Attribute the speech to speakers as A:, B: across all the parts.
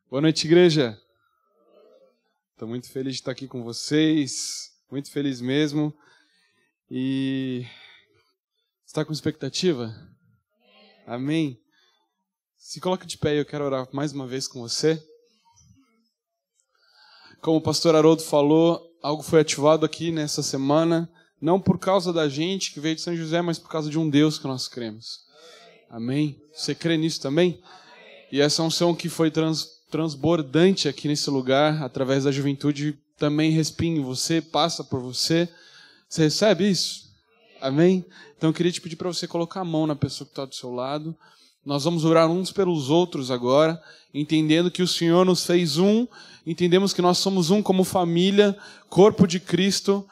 A: Boa noite, igreja. Estou muito feliz de estar aqui com vocês, muito feliz mesmo. E você está com expectativa? Amém? Se coloque de pé e eu quero orar mais uma vez com você. Como o pastor Haroldo falou, algo foi ativado aqui nessa semana, não por causa da gente que veio de São José, mas por causa de um Deus que nós cremos. Amém? Você crê nisso também? E essa unção que foi transbordante aqui nesse lugar, através da juventude, também respinga em você, passa por você. Você recebe isso? Amém? Então eu queria te pedir para você colocar a mão na pessoa que está do seu lado. Nós vamos orar uns pelos outros agora, entendendo que o Senhor nos fez um, entendemos que nós somos um como família, corpo de Cristo.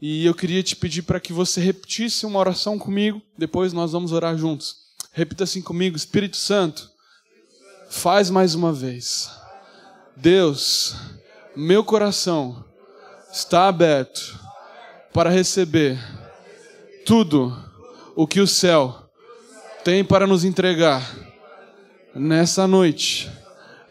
A: E eu queria te pedir para que você repetisse uma oração comigo, depois nós vamos orar juntos. Repita assim comigo: Espírito Santo, faz mais uma vez. Deus, meu coração está aberto para receber tudo o que o céu tem para nos entregar nessa noite,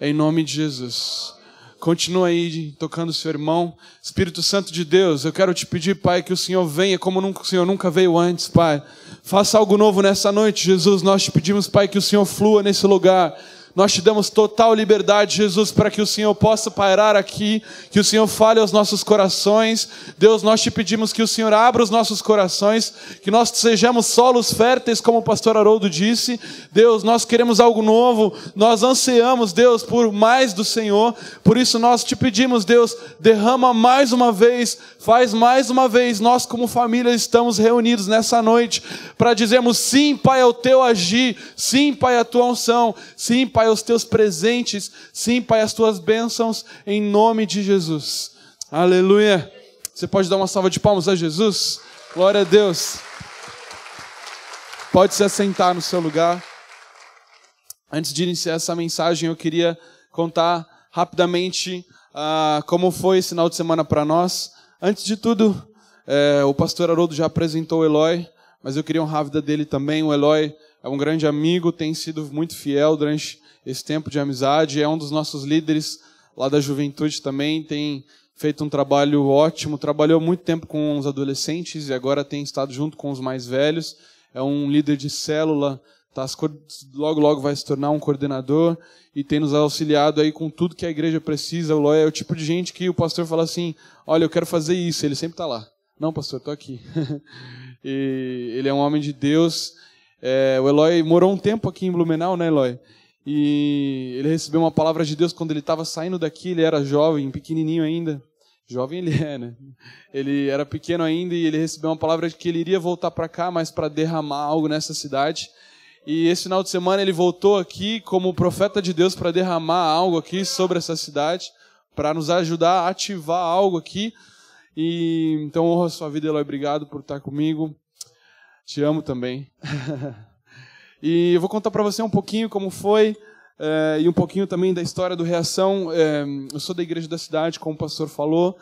A: em nome de Jesus. Continua aí tocando o seu irmão. Espírito Santo de Deus, eu quero te pedir, Pai, que o Senhor venha como o Senhor nunca veio antes, Pai. Faça algo novo nessa noite, Jesus. Nós te pedimos, Pai, que o Senhor flua nesse lugar. Nós te damos total liberdade, Jesus, para que o Senhor possa pairar aqui, que o Senhor fale aos nossos corações. Deus, nós te pedimos que o Senhor abra os nossos corações, que nós sejamos solos férteis, como o pastor Haroldo disse. Deus, nós queremos algo novo, nós ansiamos, Deus, por mais do Senhor. Por isso nós te pedimos, Deus, derrama mais uma vez, faz mais uma vez. Nós como família estamos reunidos nessa noite para dizermos sim, Pai, ao teu agir, sim, Pai, à tua unção, sim, Pai, os teus presentes, sim, Pai, as tuas bênçãos, em nome de Jesus. Aleluia. Você pode dar uma salva de palmas a Jesus? Glória a Deus. Pode se assentar no seu lugar. Antes de iniciar essa mensagem, eu queria contar rapidamente como foi esse final de semana para nós. Antes de tudo, o pastor Haroldo já apresentou o Eloy, mas eu queria honrar a vida dele também. O Eloy é um grande amigo, tem sido muito fiel durante esse tempo de amizade, é um dos nossos líderes lá da juventude também, tem feito um trabalho ótimo, trabalhou muito tempo com os adolescentes e agora tem estado junto com os mais velhos, é um líder de célula, logo vai se tornar um coordenador e tem nos auxiliado aí com tudo que a igreja precisa. O Eloy é o tipo de gente que o pastor fala assim, olha, eu quero fazer isso, ele sempre está lá. Não, pastor, estou aqui. E ele é um homem de Deus. O Eloy morou um tempo aqui em Blumenau, né, Eloy? E ele recebeu uma palavra de Deus quando ele estava saindo daqui, ele era jovem, pequenininho ainda. Jovem ele é, né? Ele era pequeno ainda e ele recebeu uma palavra de que ele iria voltar para cá, mas para derramar algo nessa cidade. E esse final de semana ele voltou aqui como profeta de Deus para derramar algo aqui sobre essa cidade, para nos ajudar a ativar algo aqui. E então honra a sua vida, Eloy, obrigado por estar comigo. Te amo também. E eu vou contar para você um pouquinho como foi, e um pouquinho também da história do Reação. Eu sou da igreja da cidade, como o pastor falou.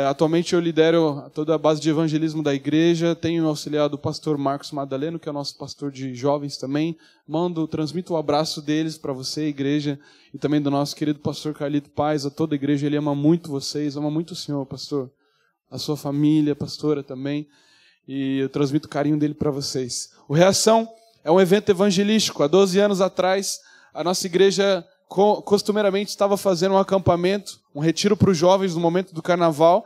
A: Atualmente eu lidero toda a base de evangelismo da igreja. Tenho auxiliado o pastor Marcos Madaleno, que é o nosso pastor de jovens também. Transmito um abraço deles para você, igreja, e também do nosso querido pastor Carlito Paz, a toda a igreja. Ele ama muito vocês, ama muito o senhor, pastor. A sua família, pastora também. E eu transmito o carinho dele para vocês. O Reação é um evento evangelístico. Há 12 anos atrás, a nossa igreja costumeiramente estava fazendo um acampamento, um retiro para os jovens no momento do carnaval.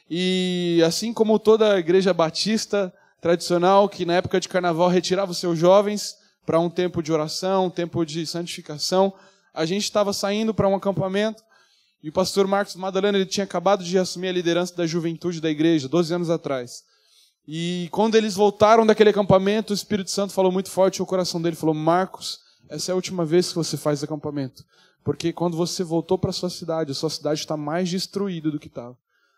A: E assim como toda a igreja batista tradicional, que na época de carnaval retirava os seus jovens para um tempo de oração, um tempo de santificação, a gente estava saindo para um acampamento. E o pastor Marcos Madalena, ele tinha acabado de assumir a liderança da juventude da igreja, 12 anos atrás. E quando eles voltaram daquele acampamento, o Espírito Santo falou muito forte no coração dele, falou, Marcos, essa é a última vez que você faz acampamento. Porque quando você voltou para a sua cidade está mais destruída do que estava.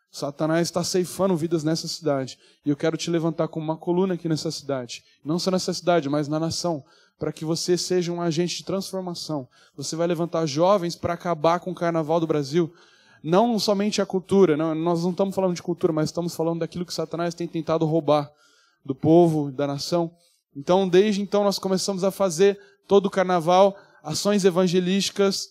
A: Satanás está ceifando vidas nessa cidade. E eu quero te levantar como uma coluna aqui nessa cidade. Não só nessa cidade, mas na nação. Para que você seja um agente de transformação. Você vai levantar jovens para acabar com o carnaval do Brasil. Não somente a cultura, nós não estamos falando de cultura, mas estamos falando daquilo que Satanás tem tentado roubar do povo, da nação. Então, desde então, nós começamos a fazer todo o carnaval, ações evangelísticas,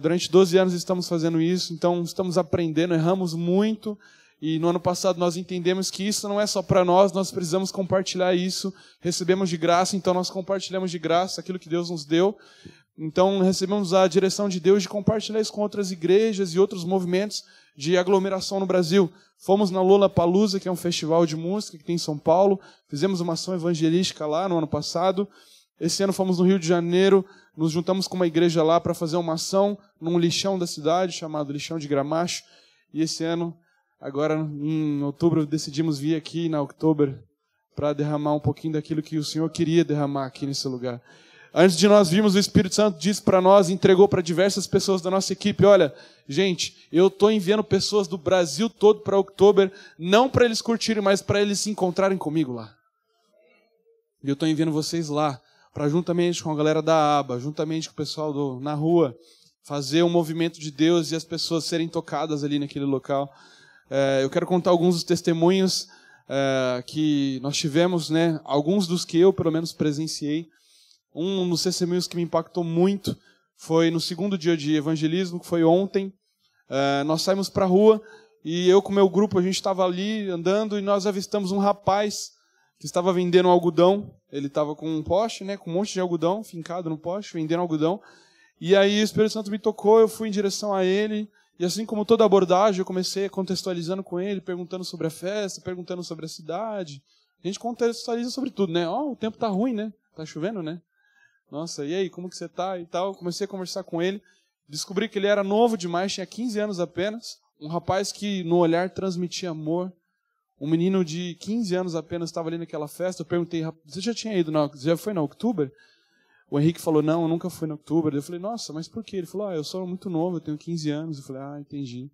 A: Durante 12 anos estamos fazendo isso, então estamos aprendendo, erramos muito. E no ano passado nós entendemos que isso não é só para nós precisamos compartilhar isso. Recebemos de graça, então nós compartilhamos de graça aquilo que Deus nos deu. Então recebemos a direção de Deus de compartilhar isso com outras igrejas e outros movimentos de aglomeração no Brasil. Fomos na Lollapalooza, que é um festival de música que tem em São Paulo. Fizemos uma ação evangelística lá no ano passado. Esse ano fomos no Rio de Janeiro, nos juntamos com uma igreja lá para fazer uma ação num lixão da cidade, chamado Lixão de Gramacho. E esse ano, agora em outubro, decidimos vir aqui na Oktober para derramar um pouquinho daquilo que o Senhor queria derramar aqui nesse lugar. Antes de nós virmos, o Espírito Santo disse para nós, entregou para diversas pessoas da nossa equipe, olha, gente, eu estou enviando pessoas do Brasil todo para Oktober, não para eles curtirem, mas para eles se encontrarem comigo lá. E eu estou enviando vocês lá, para juntamente com a galera da aba, juntamente com o pessoal na rua, fazer um movimento de Deus e as pessoas serem tocadas ali naquele local. Eu quero contar alguns dos testemunhos que nós tivemos, né? Alguns dos que eu, pelo menos, presenciei. Um dos testemunhos que me impactou muito foi no segundo dia de evangelismo, que foi ontem. Nós saímos para a rua e eu com o meu grupo, a gente estava ali andando e nós avistamos um rapaz que estava vendendo algodão. Ele estava com um poste, né, com um monte de algodão fincado no poste, vendendo algodão. E aí o Espírito Santo me tocou, eu fui em direção a ele. E assim como toda abordagem, eu comecei contextualizando com ele, perguntando sobre a festa, perguntando sobre a cidade. A gente contextualiza sobre tudo, né? O tempo tá ruim, né? Tá chovendo, né? Nossa, e aí, como que você tá? E tal. Comecei a conversar com ele. Descobri que ele era novo demais, tinha 15 anos apenas. Um rapaz que no olhar transmitia amor. Um menino de 15 anos apenas estava ali naquela festa. Eu perguntei, você já tinha ido, você já foi na Oktober? O Henrique falou, não, eu nunca fui na Oktober. Eu falei, nossa, mas por quê? Ele falou, eu sou muito novo, eu tenho 15 anos. Eu falei, entendi.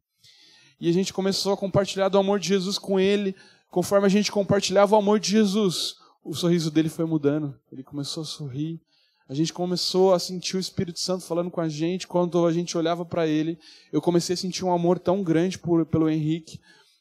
A: E a gente começou a compartilhar do amor de Jesus com ele. Conforme a gente compartilhava o amor de Jesus, o sorriso dele foi mudando. Ele começou a sorrir. A gente começou a sentir o Espírito Santo falando com a gente. Quando a gente olhava para ele, eu comecei a sentir um amor tão grande pelo Henrique.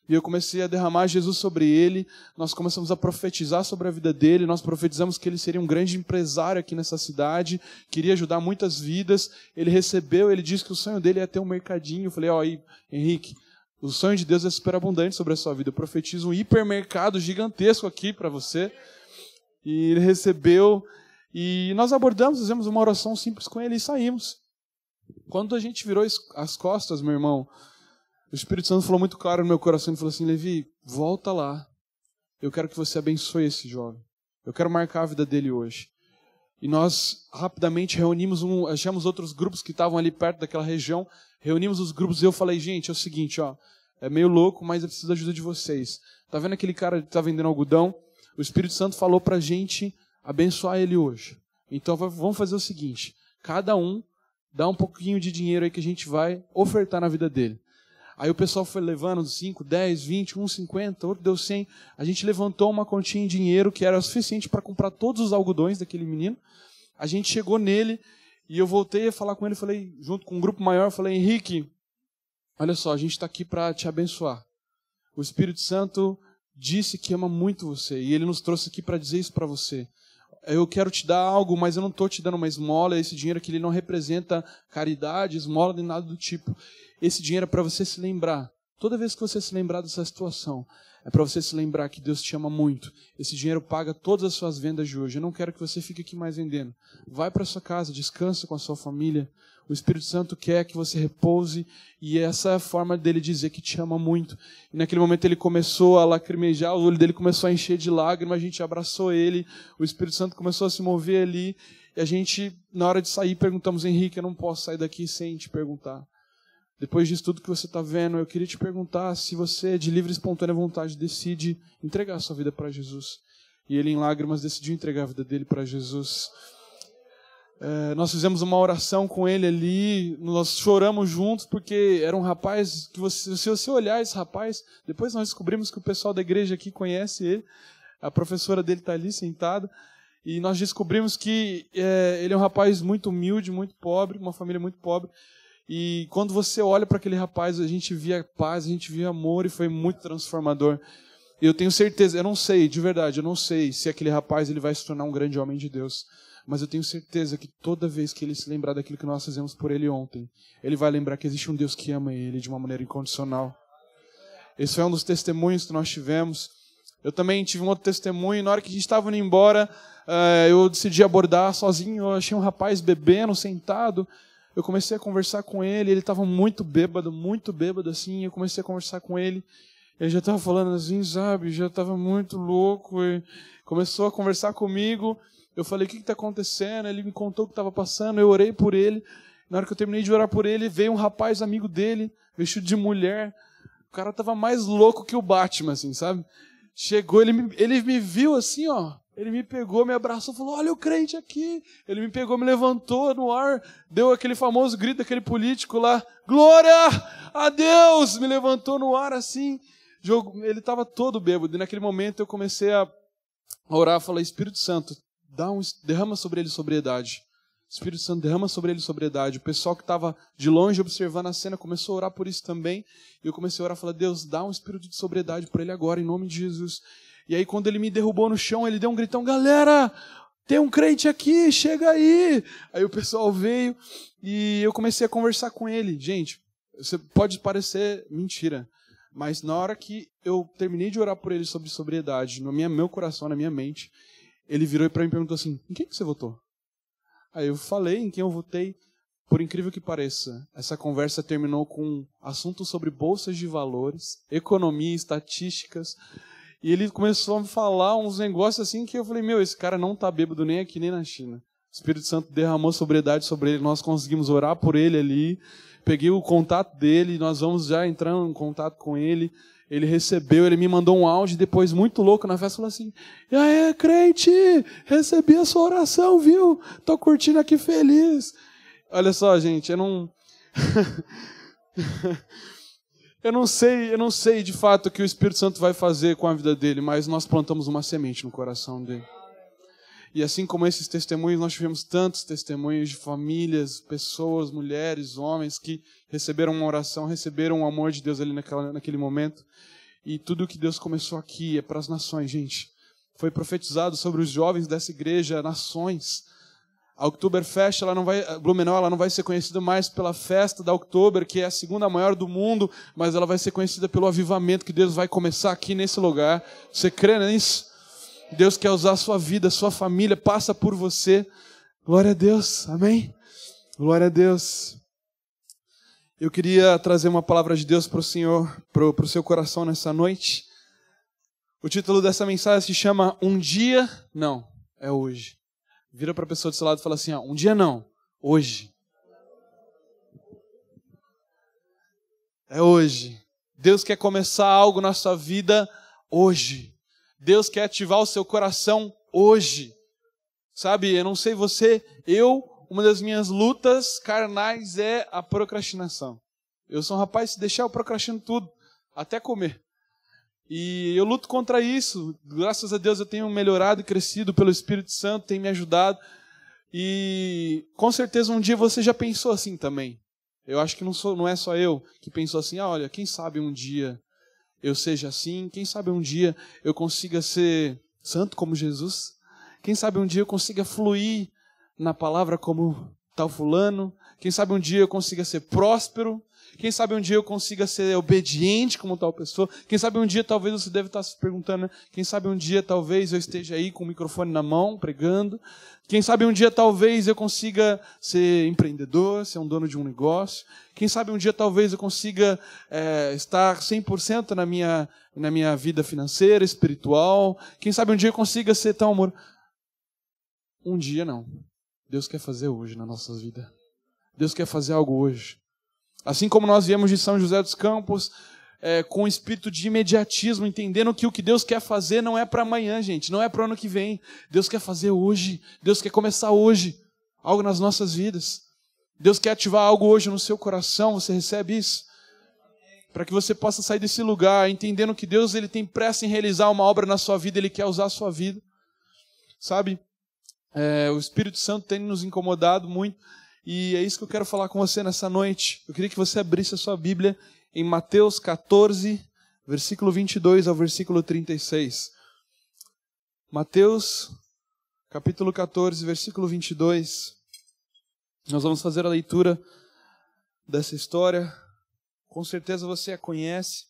A: E eu comecei a derramar Jesus sobre ele. Nós começamos a profetizar sobre a vida dele. Nós profetizamos que ele seria um grande empresário aqui nessa cidade. Queria ajudar muitas vidas. Ele recebeu, ele disse que o sonho dele é ter um mercadinho. Eu falei, aí, Henrique, o sonho de Deus é super abundante sobre a sua vida. Eu profetizo um hipermercado gigantesco aqui para você. E ele recebeu. E nós abordamos, fizemos uma oração simples com ele e saímos. Quando a gente virou as costas, meu irmão, o Espírito Santo falou muito claro no meu coração. Ele falou assim, Levi, volta lá. Eu quero que você abençoe esse jovem. Eu quero marcar a vida dele hoje. E nós rapidamente achamos outros grupos que estavam ali perto daquela região. Reunimos os grupos e eu falei, gente, é o seguinte, é meio louco, mas eu preciso da ajuda de vocês. Tá vendo aquele cara que está vendendo algodão? O Espírito Santo falou pra gente abençoar ele hoje. Então vamos fazer o seguinte, cada um dá um pouquinho de dinheiro aí que a gente vai ofertar na vida dele. Aí o pessoal foi levando 5, 10, 20, 50, outro deu 100. A gente levantou uma continha em dinheiro que era suficiente para comprar todos os algodões daquele menino. A gente chegou nele e eu voltei a falar com ele, falei, junto com um grupo maior, eu falei, Henrique, olha só, a gente está aqui para te abençoar. O Espírito Santo disse que ama muito você e ele nos trouxe aqui para dizer isso para você. Eu quero te dar algo, mas eu não estou te dando uma esmola. Esse dinheiro aqui ele não representa caridade, esmola, nem nada do tipo. Esse dinheiro é para você se lembrar. Toda vez que você se lembrar dessa situação, é para você se lembrar que Deus te ama muito. Esse dinheiro paga todas as suas vendas de hoje. Eu não quero que você fique aqui mais vendendo. Vai para sua casa, descansa com a sua família. O Espírito Santo quer que você repouse e essa é a forma dele dizer que te ama muito. E naquele momento ele começou a lacrimejar, o olho dele começou a encher de lágrimas, a gente abraçou ele, o Espírito Santo começou a se mover ali e a gente, na hora de sair, perguntamos, Henrique, eu não posso sair daqui sem te perguntar. Depois disso tudo que você está vendo, eu queria te perguntar se você, de livre e espontânea vontade, decide entregar a sua vida para Jesus. E ele, em lágrimas, decidiu entregar a vida dele para Jesus. Nós fizemos uma oração com ele ali, nós choramos juntos, porque era um rapaz que, se você olhar esse rapaz, depois nós descobrimos que o pessoal da igreja aqui conhece ele, a professora dele está ali sentada, e nós descobrimos que ele é um rapaz muito humilde, muito pobre, uma família muito pobre, e quando você olha para aquele rapaz, a gente via paz, a gente via amor, e foi muito transformador. Eu tenho certeza, eu não sei, de verdade, eu não sei se aquele rapaz ele vai se tornar um grande homem de Deus. mas eu tenho certeza que toda vez que ele se lembrar daquilo que nós fizemos por ele ontem, ele vai lembrar que existe um Deus que ama ele de uma maneira incondicional. Esse foi um dos testemunhos que nós tivemos. Eu também tive um outro testemunho. Na hora que a gente estava indo embora, eu decidi abordar sozinho. Eu achei um rapaz bebendo, sentado. Eu comecei a conversar com ele. Ele estava muito bêbado assim. Eu comecei a conversar com ele. Ele já estava falando assim, sabe? Já estava muito louco. E começou a conversar comigo. Eu falei, o que está acontecendo? Ele me contou o que estava passando. Eu orei por ele. Na hora que eu terminei de orar por ele, veio um rapaz amigo dele, vestido de mulher. O cara estava mais louco que o Batman, assim, sabe? Chegou, ele me viu assim, ó. Ele me pegou, me abraçou, falou, olha o crente aqui. Ele me pegou, me levantou no ar, deu aquele famoso grito daquele político lá, glória a Deus! Me levantou no ar assim. Ele estava todo bêbado. E naquele momento eu comecei a orar, falei, Espírito Santo, derrama sobre ele sobriedade. Espírito Santo, derrama sobre ele sobriedade. O pessoal que estava de longe observando a cena começou a orar por isso também. E eu comecei a orar e falei, Deus, dá um espírito de sobriedade para ele agora, em nome de Jesus. E aí quando ele me derrubou no chão, ele deu um gritão, galera, tem um crente aqui, chega aí. Aí o pessoal veio e eu comecei a conversar com ele. Gente, você pode parecer mentira, mas na hora que eu terminei de orar por ele sobre sobriedade, no meu coração, na minha mente, ele virou para mim e perguntou assim, em quem que você votou? Aí eu falei em quem eu votei. Por incrível que pareça, essa conversa terminou com assuntos sobre bolsas de valores, economia, estatísticas. E ele começou a me falar uns negócios assim que eu falei, esse cara não tá bêbado nem aqui nem na China. O Espírito Santo derramou sobriedade sobre ele, nós conseguimos orar por ele ali. Peguei o contato dele, nós vamos já entrando em contato com ele. Ele recebeu, ele me mandou um áudio depois muito louco na festa, falou assim, e aí, crente, recebi a sua oração, viu? Tô curtindo aqui feliz. Olha só, gente, eu não sei de fato o que o Espírito Santo vai fazer com a vida dele, mas nós plantamos uma semente no coração dele. E assim como esses testemunhos, nós tivemos tantos testemunhos de famílias, pessoas, mulheres, homens que receberam uma oração, receberam o amor de Deus ali naquele momento. E tudo que Deus começou aqui é para as nações, gente. Foi profetizado sobre os jovens dessa igreja, nações. A Oktoberfest, Blumenau, ela não vai ser conhecida mais pela festa da Oktober, que é a segunda maior do mundo, mas ela vai ser conhecida pelo avivamento que Deus vai começar aqui nesse lugar. Você crê nisso? Deus quer usar a sua vida, a sua família, passa por você. Glória a Deus, amém? Glória a Deus. Eu queria trazer uma palavra de Deus para o Senhor, para o seu coração nessa noite. O título dessa mensagem se chama Um Dia Não, é Hoje. Vira para a pessoa do seu lado e fala assim, um dia não, hoje. É hoje. Deus quer começar algo na sua vida hoje. Deus quer ativar o seu coração hoje. Sabe, eu não sei você, uma das minhas lutas carnais é a procrastinação. Eu sou um rapaz, se deixar eu procrastino tudo, até comer. E eu luto contra isso. Graças a Deus eu tenho melhorado e crescido pelo Espírito Santo, tem me ajudado. E com certeza um dia você já pensou assim também. Eu acho que não é só eu que pensou assim, olha, quem sabe um dia eu seja assim, quem sabe um dia eu consiga ser santo como Jesus, quem sabe um dia eu consiga fluir na palavra como tal fulano, quem sabe um dia eu consiga ser próspero, quem sabe um dia eu consiga ser obediente como tal pessoa, quem sabe um dia talvez você deve estar se perguntando, né? Quem sabe um dia talvez eu esteja aí com o microfone na mão, pregando, quem sabe um dia talvez eu consiga ser empreendedor, ser um dono de um negócio, quem sabe um dia talvez eu consiga estar 100% na minha vida financeira, espiritual, quem sabe um dia eu consiga ser tão amor. Um dia não. Deus quer fazer hoje na nossa vida. Deus quer fazer algo hoje. Assim como nós viemos de São José dos Campos, com um espírito de imediatismo, entendendo que o que Deus quer fazer não é para amanhã, gente, não é para o ano que vem. Deus quer fazer hoje. Deus quer começar hoje algo nas nossas vidas. Deus quer ativar algo hoje no seu coração. Você recebe isso? Para que você possa sair desse lugar, entendendo que Deus ele tem pressa em realizar uma obra na sua vida, Ele quer usar a sua vida. Sabe? O Espírito Santo tem nos incomodado muito. E é isso que eu quero falar com você nessa noite. Eu queria que você abrisse a sua Bíblia em Mateus 14, versículo 22 ao versículo 36. Mateus capítulo 14, versículo 22. Nós vamos fazer a leitura dessa história. Com certeza você a conhece.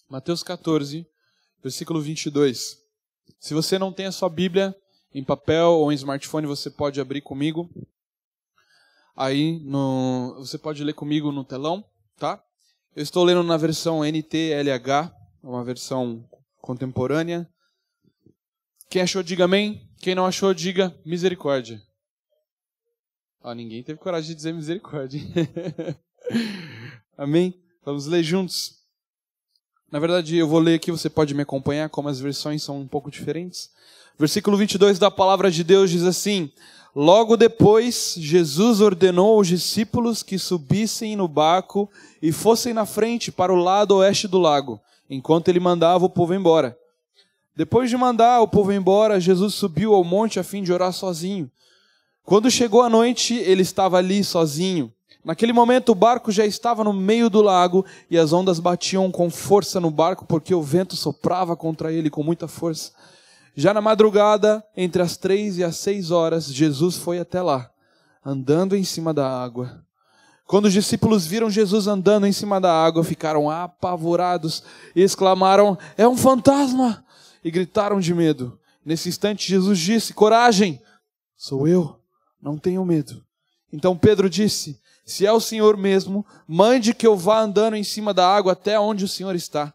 A: Mateus 14, versículo 22. Se você não tem a sua Bíblia em papel ou em smartphone, você pode abrir comigo. Você pode ler comigo no telão, tá? Eu estou lendo na versão NTLH, uma versão contemporânea. Quem achou, diga amém. Quem não achou, diga misericórdia. Ninguém teve coragem de dizer misericórdia. Amém? Vamos ler juntos. Na verdade, eu vou ler aqui, você pode me acompanhar, como as versões são um pouco diferentes. Versículo 22 da palavra de Deus diz assim: Logo depois, Jesus ordenou aos discípulos que subissem no barco e fossem na frente para o lado oeste do lago, enquanto ele mandava o povo embora. Depois de mandar o povo embora, Jesus subiu ao monte a fim de orar sozinho. Quando chegou a noite, ele estava ali sozinho. Naquele momento, o barco já estava no meio do lago e as ondas batiam com força no barco porque o vento soprava contra ele com muita força. Já na madrugada, entre as 3 e as 6 horas, Jesus foi até lá, andando em cima da água. Quando os discípulos viram Jesus andando em cima da água, ficaram apavorados e exclamaram: "É um fantasma!" E gritaram de medo. Nesse instante, Jesus disse: "Coragem, sou eu, não tenham medo." Então Pedro disse: "Se é o Senhor mesmo, mande que eu vá andando em cima da água até onde o Senhor está."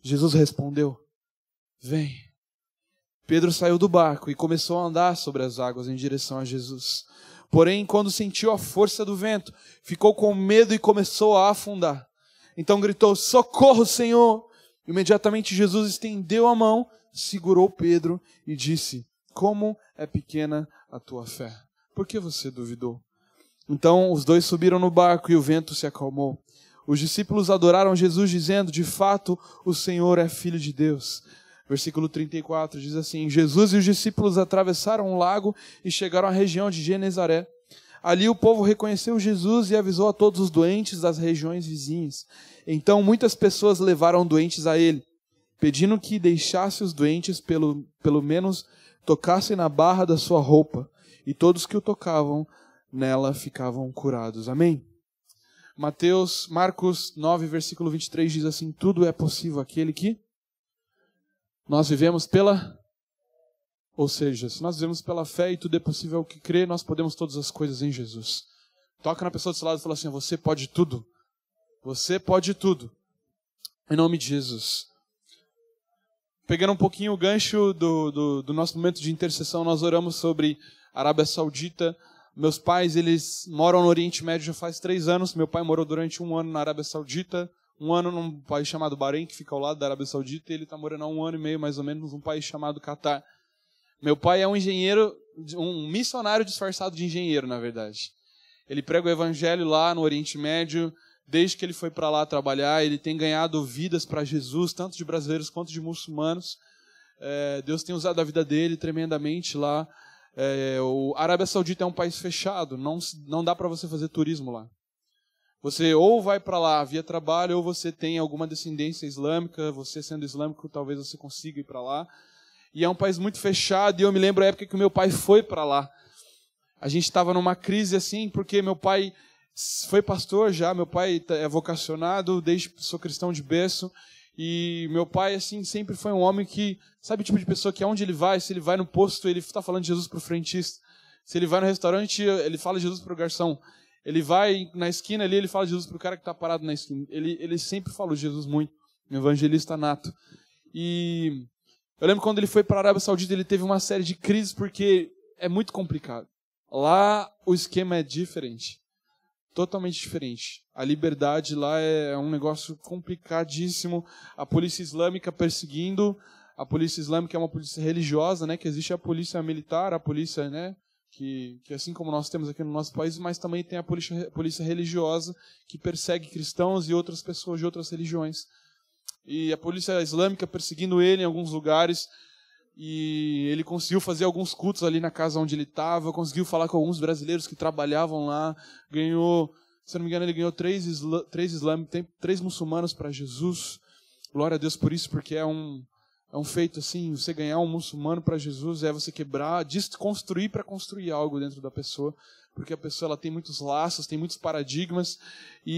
A: Jesus respondeu: "Vem." Pedro saiu do barco e começou a andar sobre as águas em direção a Jesus. Porém, quando sentiu a força do vento, ficou com medo e começou a afundar. Então gritou: "Socorro, Senhor!" Imediatamente Jesus estendeu a mão, segurou Pedro e disse: "Como é pequena a tua fé! Por que você duvidou?" Então os dois subiram no barco e o vento se acalmou. Os discípulos adoraram Jesus, dizendo: "De fato, o Senhor é Filho de Deus." Versículo 34 diz assim: Jesus e os discípulos atravessaram um lago e chegaram à região de Genezaré. Ali o povo reconheceu Jesus e avisou a todos os doentes das regiões vizinhas. Então muitas pessoas levaram doentes a ele, pedindo que deixasse os doentes pelo menos tocassem na barra da sua roupa. E todos que o tocavam nela ficavam curados. Amém? Marcos 9, versículo 23 diz assim: Tudo é possível àquele que... Nós vivemos Ou seja, se nós vivemos pela fé e tudo é possível ao que crê, nós podemos todas as coisas em Jesus. Toca na pessoa do seu lado e fala assim: você pode tudo. Você pode tudo. Em nome de Jesus. Pegando um pouquinho o gancho do nosso momento de intercessão, nós oramos sobre Arábia Saudita. Meus pais, eles moram no Oriente Médio já faz 3 anos. Meu pai morou durante 1 ano na Arábia Saudita, 1 ano num país chamado Bahrein, que fica ao lado da Arábia Saudita, e ele está morando há 1 ano e meio, mais ou menos, num país chamado Catar. Meu pai é um engenheiro, um missionário disfarçado de engenheiro, na verdade. Ele prega o evangelho lá no Oriente Médio. Desde que ele foi para lá trabalhar, ele tem ganhado vidas para Jesus, tanto de brasileiros quanto de muçulmanos. Deus tem usado a vida dele tremendamente lá. A Arábia Saudita é um país fechado, não dá para você fazer turismo lá. Você ou vai para lá via trabalho, ou você tem alguma descendência islâmica. Você sendo islâmico, talvez você consiga ir para lá. E é um país muito fechado, e eu me lembro a época que o meu pai foi para lá. A gente estava numa crise assim, porque meu pai foi pastor já, meu pai é vocacionado, desde que sou cristão de berço, e meu pai assim sempre foi um homem que, sabe o tipo de pessoa que aonde ele vai, se ele vai no posto, ele está falando de Jesus para o frentista. Se ele vai no restaurante, ele fala de Jesus para o garçom. Ele vai na esquina ali, ele fala de Jesus para o cara que está parado na esquina. Ele sempre falou de Jesus muito, um evangelista nato. E eu lembro quando ele foi para a Arábia Saudita, ele teve uma série de crises, porque é muito complicado. Lá o esquema é diferente. Totalmente diferente. A liberdade lá é um negócio complicadíssimo. A polícia islâmica perseguindo. A polícia islâmica é uma polícia religiosa, né? Que existe a polícia militar, a polícia, né? Que assim como nós temos aqui no nosso país, mas também tem a polícia religiosa que persegue cristãos e outras pessoas de outras religiões. E a polícia islâmica perseguindo ele em alguns lugares. E ele conseguiu fazer alguns cultos ali na casa onde ele estava, conseguiu falar com alguns brasileiros que trabalhavam lá, ganhou, Se não me engano, ele ganhou 3 muçulmanos para Jesus. Glória a Deus por isso, porque é um feito assim, você ganhar um muçulmano para Jesus é você quebrar, desconstruir para construir algo dentro da pessoa, porque a pessoa ela tem muitos laços, tem muitos paradigmas,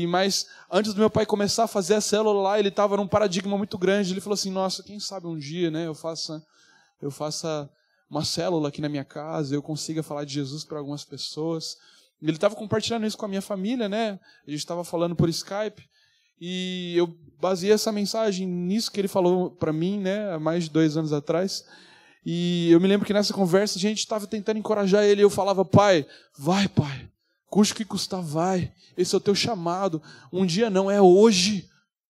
A: mas antes do meu pai começar a fazer a célula lá, ele estava num paradigma muito grande, ele falou assim, nossa, quem sabe um dia, né, eu faça uma célula aqui na minha casa, eu consiga falar de Jesus para algumas pessoas. E ele estava compartilhando isso com a minha família, né, a gente estava falando por Skype, e eu baseei essa mensagem nisso que ele falou para mim, né, há mais de 2 anos atrás. E eu me lembro que nessa conversa a gente estava tentando encorajar ele. E eu falava, pai, vai, pai. Custe o que custar, vai. Esse é o teu chamado. Um dia não, é hoje.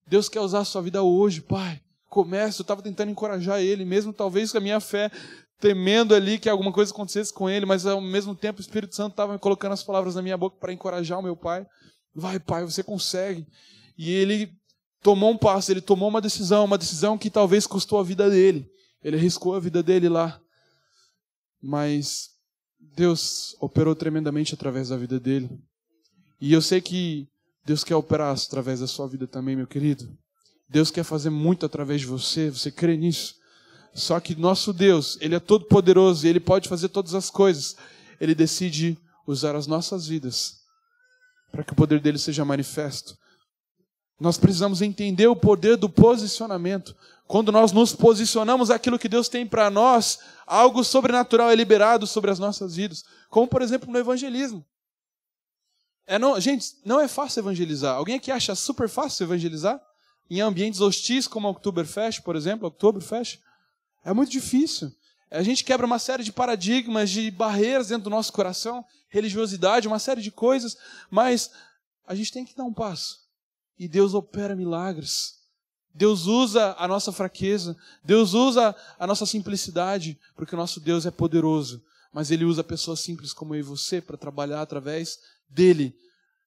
A: Deus quer usar a sua vida hoje, pai. Comece. Eu estava tentando encorajar ele, mesmo talvez com a minha fé, temendo ali que alguma coisa acontecesse com ele, mas ao mesmo tempo o Espírito Santo estava colocando as palavras na minha boca para encorajar o meu pai. Vai, pai, você consegue. E ele tomou um passo, ele tomou uma decisão que talvez custou a vida dele. Ele arriscou a vida dele lá. Mas Deus operou tremendamente através da vida dele. E eu sei que Deus quer operar através da sua vida também, meu querido. Deus quer fazer muito através de você, você crê nisso? Só que nosso Deus, Ele é todo poderoso e Ele pode fazer todas as coisas. Ele decide usar as nossas vidas para que o poder dele seja manifesto. Nós precisamos entender o poder do posicionamento. Quando nós nos posicionamos aquilo que Deus tem para nós, algo sobrenatural é liberado sobre as nossas vidas. Como, por exemplo, no evangelismo. Gente, não é fácil evangelizar. Alguém aqui acha super fácil evangelizar? Em ambientes hostis, como a Oktoberfest, por exemplo, Oktoberfest. É muito difícil. A gente quebra uma série de paradigmas, de barreiras dentro do nosso coração, religiosidade, uma série de coisas, mas a gente tem que dar um passo. E Deus opera milagres. Deus usa a nossa fraqueza. Deus usa a nossa simplicidade, porque o nosso Deus é poderoso. Mas Ele usa pessoas simples como eu e você para trabalhar através dEle,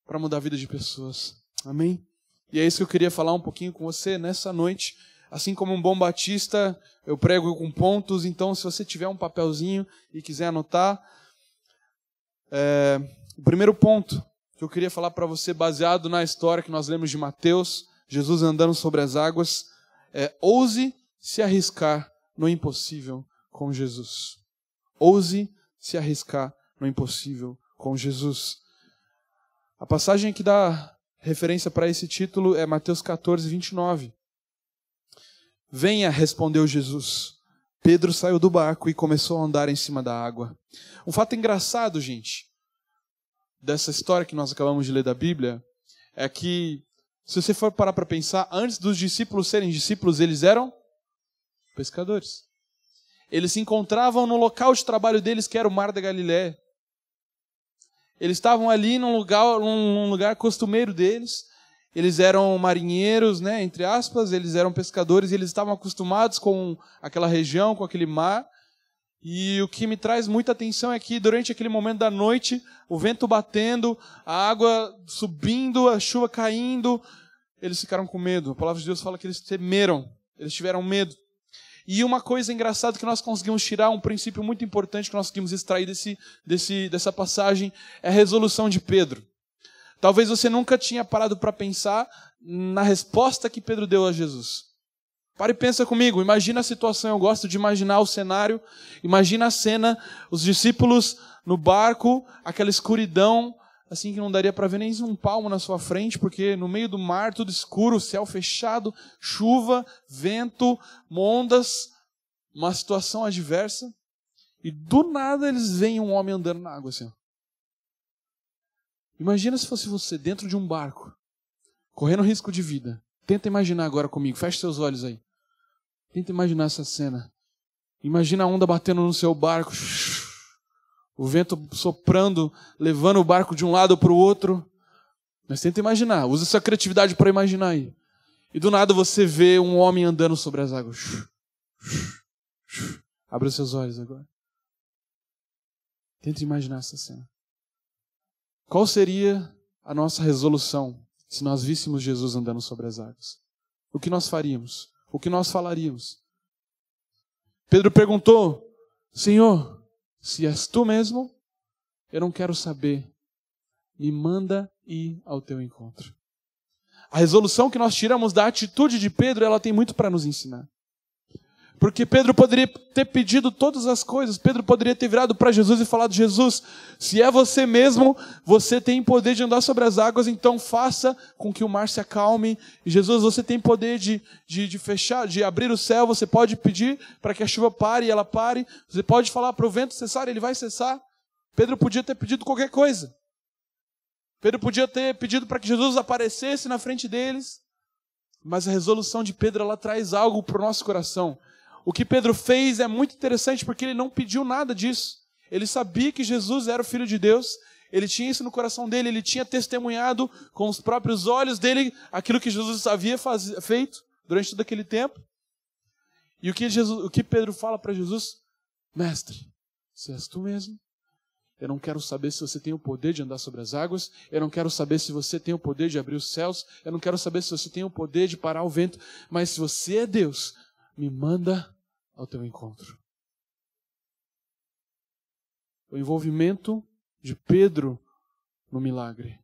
A: para mudar a vida de pessoas. Amém? E é isso que eu queria falar um pouquinho com você nessa noite. Assim como um bom batista, eu prego com pontos. Então, se você tiver um papelzinho e quiser anotar, o primeiro ponto que eu queria falar para você, baseado na história que nós lemos de Mateus, Jesus andando sobre as águas, ouse se arriscar no impossível com Jesus. Ouse se arriscar no impossível com Jesus. A passagem que dá referência para esse título é Mateus 14, 29. Venha, respondeu Jesus. Pedro saiu do barco e começou a andar em cima da água. Um fato engraçado, gente, dessa história que nós acabamos de ler da Bíblia, é que, se você for parar para pensar, antes dos discípulos serem discípulos, eles eram pescadores. Eles se encontravam no local de trabalho deles, que era o Mar da Galileia. Eles estavam ali num lugar costumeiro deles. Eles eram marinheiros, né, entre aspas, eles eram pescadores e eles estavam acostumados com aquela região, com aquele mar. E o que me traz muita atenção é que durante aquele momento da noite, o vento batendo, a água subindo, a chuva caindo, eles ficaram com medo. A palavra de Deus fala que eles temeram, eles tiveram medo. E uma coisa engraçada que nós conseguimos tirar, um princípio muito importante que nós conseguimos extrair dessa passagem, é a resolução de Pedro. Talvez você nunca tinha parado para pensar na resposta que Pedro deu a Jesus. Para e pensa comigo, imagina a situação, eu gosto de imaginar o cenário, imagina a cena, os discípulos no barco, aquela escuridão, assim que não daria para ver nem um palmo na sua frente, porque no meio do mar, tudo escuro, céu fechado, chuva, vento, ondas, uma situação adversa, e do nada eles veem um homem andando na água assim. Imagina se fosse você dentro de um barco, correndo risco de vida. Tenta imaginar agora comigo, feche seus olhos aí. Tenta imaginar essa cena. Imagina a onda batendo no seu barco, o vento soprando, levando o barco de um lado para o outro. Mas tenta imaginar, usa sua criatividade para imaginar aí. E do nada você vê um homem andando sobre as águas. Abra os seus olhos agora. Tenta imaginar essa cena. Qual seria a nossa resolução se nós víssemos Jesus andando sobre as águas? O que nós faríamos? O que nós falaríamos? Pedro perguntou, Senhor, se és tu mesmo, eu não quero saber. Me manda ir ao teu encontro. A resolução que nós tiramos da atitude de Pedro, ela tem muito para nos ensinar. Porque Pedro poderia ter pedido todas as coisas. Pedro poderia ter virado para Jesus e falado: Jesus, se é você mesmo, você tem poder de andar sobre as águas, então faça com que o mar se acalme. E Jesus, você tem poder de fechar, de abrir o céu, você pode pedir para que a chuva pare e ela pare. Você pode falar para o vento cessar, ele vai cessar. Pedro podia ter pedido qualquer coisa. Pedro podia ter pedido para que Jesus aparecesse na frente deles. Mas a resolução de Pedro, ela traz algo para o nosso coração. O que Pedro fez é muito interessante porque ele não pediu nada disso. Ele sabia que Jesus era o Filho de Deus, ele tinha isso no coração dele, ele tinha testemunhado com os próprios olhos dele aquilo que Jesus havia feito durante todo aquele tempo. E o que Pedro fala para Jesus? Mestre, se és tu mesmo, eu não quero saber se você tem o poder de andar sobre as águas, eu não quero saber se você tem o poder de abrir os céus, eu não quero saber se você tem o poder de parar o vento, mas se você é Deus, me manda ao teu encontro. O envolvimento de Pedro no milagre.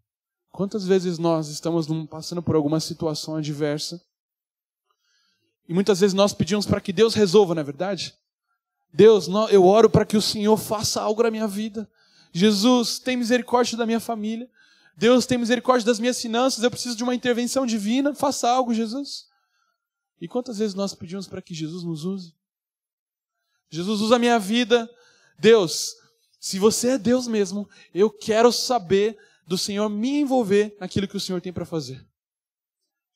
A: Quantas vezes nós estamos passando por alguma situação adversa e muitas vezes nós pedimos para que Deus resolva, não é verdade? Deus, eu oro para que o Senhor faça algo na minha vida. Jesus, tem misericórdia da minha família. Deus, tem misericórdia das minhas finanças. Eu preciso de uma intervenção divina. Faça algo, Jesus. E quantas vezes nós pedimos para que Jesus nos use? Jesus, usa a minha vida. Deus, se você é Deus mesmo, eu quero saber do Senhor me envolver naquilo que o Senhor tem para fazer.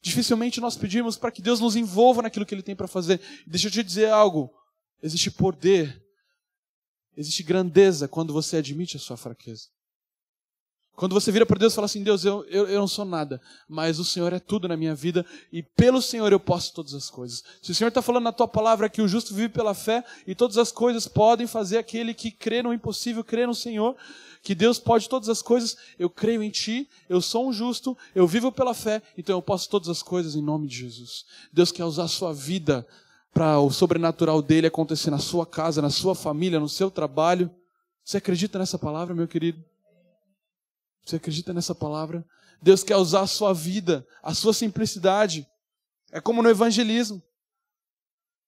A: Dificilmente nós pedimos para que Deus nos envolva naquilo que Ele tem para fazer. Deixa eu te dizer algo. Existe poder, existe grandeza quando você admite a sua fraqueza. Quando você vira para Deus e fala assim: Deus, eu não sou nada, mas o Senhor é tudo na minha vida e pelo Senhor eu posso todas as coisas. Se o Senhor está falando na tua palavra que o justo vive pela fé e todas as coisas podem fazer aquele que crê no impossível, crê no Senhor, que Deus pode todas as coisas, eu creio em Ti, eu sou um justo, eu vivo pela fé, então eu posso todas as coisas em nome de Jesus. Deus quer usar a sua vida para o sobrenatural dele acontecer na sua casa, na sua família, no seu trabalho. Você acredita nessa palavra, meu querido? Você acredita nessa palavra? Deus quer usar a sua vida, a sua simplicidade. É como no evangelismo.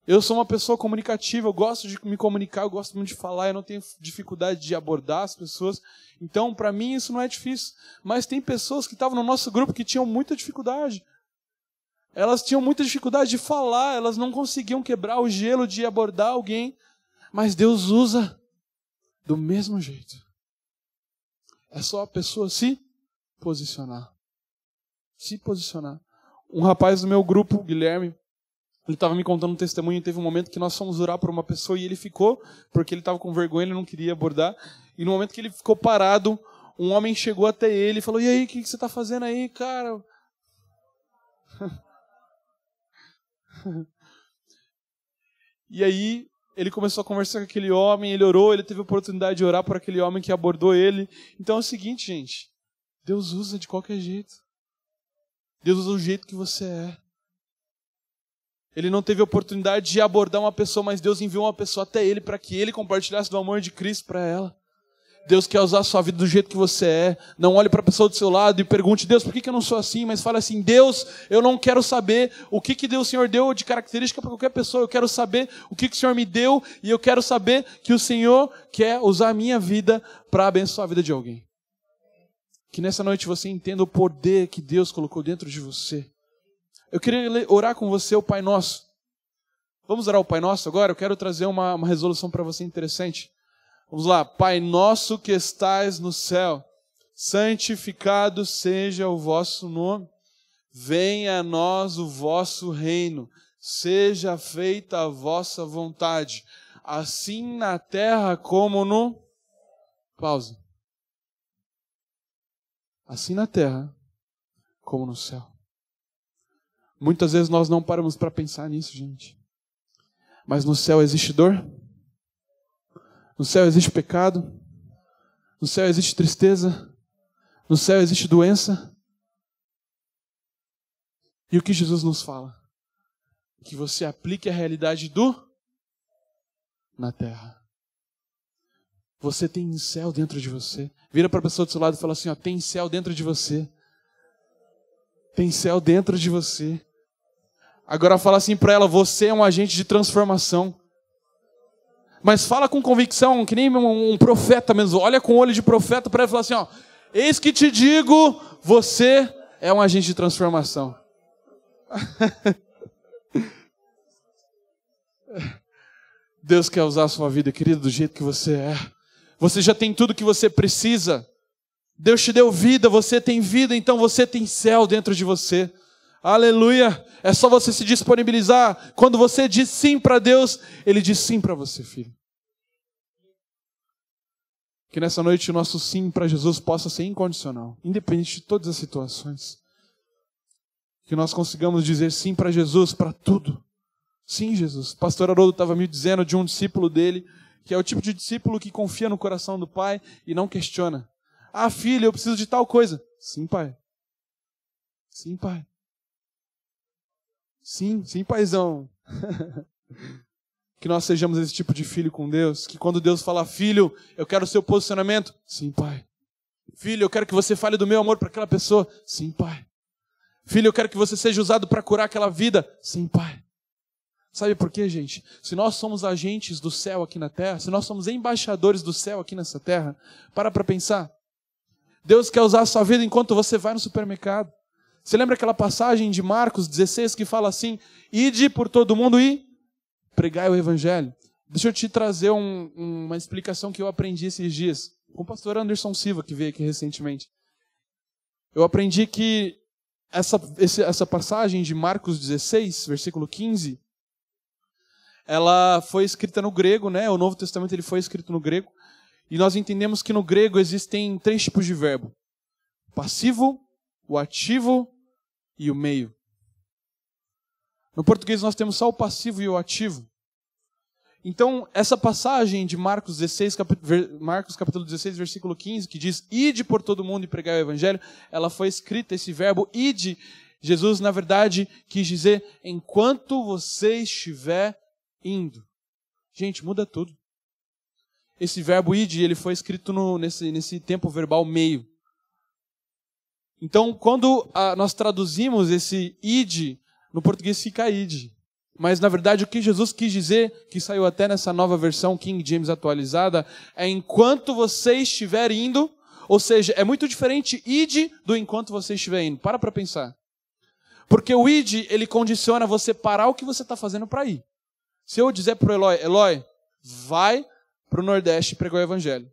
A: Eu sou uma pessoa comunicativa, eu gosto de me comunicar, eu gosto muito de falar, eu não tenho dificuldade de abordar as pessoas. Então, para mim, isso não é difícil. Mas tem pessoas que estavam no nosso grupo que tinham muita dificuldade. Elas tinham muita dificuldade de falar, elas não conseguiam quebrar o gelo de abordar alguém. Mas Deus usa do mesmo jeito. É só a pessoa se posicionar. Se posicionar. Um rapaz do meu grupo, Guilherme, ele estava me contando um testemunho, e teve um momento que nós fomos orar por uma pessoa e ele ficou, porque ele estava com vergonha, ele não queria abordar. E no momento que ele ficou parado, um homem chegou até ele e falou: e aí, o que você está fazendo aí, cara? E aí ele começou a conversar com aquele homem, ele orou, ele teve a oportunidade de orar por aquele homem que abordou ele. Então é o seguinte, gente, Deus usa de qualquer jeito. Deus usa o jeito que você é. Ele não teve a oportunidade de abordar uma pessoa, mas Deus enviou uma pessoa até ele para que ele compartilhasse do amor de Cristo para ela. Deus quer usar a sua vida do jeito que você é. Não olhe para a pessoa do seu lado e pergunte: Deus, por que eu não sou assim? Mas fale assim: Deus, eu não quero saber o que o Senhor deu de característica para qualquer pessoa. Eu quero saber o que o Senhor me deu e eu quero saber que o Senhor quer usar a minha vida para abençoar a vida de alguém. Que nessa noite você entenda o poder que Deus colocou dentro de você. Eu queria orar com você o Pai Nosso. Vamos orar o Pai Nosso agora? Eu quero trazer uma resolução para você interessante. Vamos lá. Pai nosso que estais no céu, santificado seja o vosso nome. Venha a nós o vosso reino. Seja feita a vossa vontade, assim na terra como no... Pausa. Assim na terra como no céu. Muitas vezes nós não paramos para pensar nisso, gente. Mas no céu existe dor? No céu existe pecado? No céu existe tristeza? No céu existe doença? E o que Jesus nos fala? Que você aplique a realidade do na terra. Você tem céu dentro de você. Vira para a pessoa do seu lado e fala assim, ó, tem céu dentro de você. Tem céu dentro de você. Agora fala assim para ela, você é um agente de transformação. Mas fala com convicção, que nem um profeta mesmo. Olha com o olho de profeta para ela e fala assim, ó, eis que te digo, você é um agente de transformação. Deus quer usar a sua vida, querido, do jeito que você é. Você já tem tudo que você precisa. Deus te deu vida, você tem vida, então você tem céu dentro de você. Aleluia! É só você se disponibilizar. Quando você diz sim para Deus, Ele diz sim para você, filho. Que nessa noite o nosso sim para Jesus possa ser incondicional, independente de todas as situações. Que nós consigamos dizer sim para Jesus, para tudo. Sim, Jesus. O pastor Haroldo estava me dizendo de um discípulo dele, que é o tipo de discípulo que confia no coração do Pai e não questiona. Ah, filho, eu preciso de tal coisa. Sim, pai. Sim, pai. Sim, sim, paizão. Que nós sejamos esse tipo de filho com Deus, que quando Deus fala, filho, eu quero o seu posicionamento. Sim, pai. Filho, eu quero que você fale do meu amor para aquela pessoa. Sim, pai. Filho, eu quero que você seja usado para curar aquela vida. Sim, pai. Sabe por quê, gente? Se nós somos agentes do céu aqui na terra, se nós somos embaixadores do céu aqui nessa terra, para pensar. Deus quer usar a sua vida enquanto você vai no supermercado. Você lembra aquela passagem de Marcos 16 que fala assim, ide por todo mundo e pregai o evangelho? Deixa eu te trazer uma explicação que eu aprendi esses dias, com o pastor Anderson Silva, que veio aqui recentemente. Eu aprendi que essa passagem de Marcos 16, versículo 15, ela foi escrita no grego, né? O Novo Testamento ele foi escrito no grego. E nós entendemos que no grego existem 3 tipos de verbo. O passivo, o ativo e o meio. No português nós temos só o passivo e o ativo. Então, essa passagem de Marcos capítulo 16, versículo 15, que diz, ide por todo mundo e pregai o evangelho, ela foi escrita, esse verbo ide, Jesus, na verdade, quis dizer, enquanto você estiver indo. Gente, muda tudo. Esse verbo ide, ele foi escrito nesse tempo verbal meio. Então, quando nós traduzimos esse ide, no português fica ide. Mas, na verdade, o que Jesus quis dizer, que saiu até nessa nova versão King James atualizada, é enquanto você estiver indo, ou seja, é muito diferente ide do enquanto você estiver indo. Para pensar. Porque o ide, ele condiciona você parar o que você está fazendo para ir. Se eu dizer para o Eloy, Eloy, vai para o Nordeste pregar o evangelho.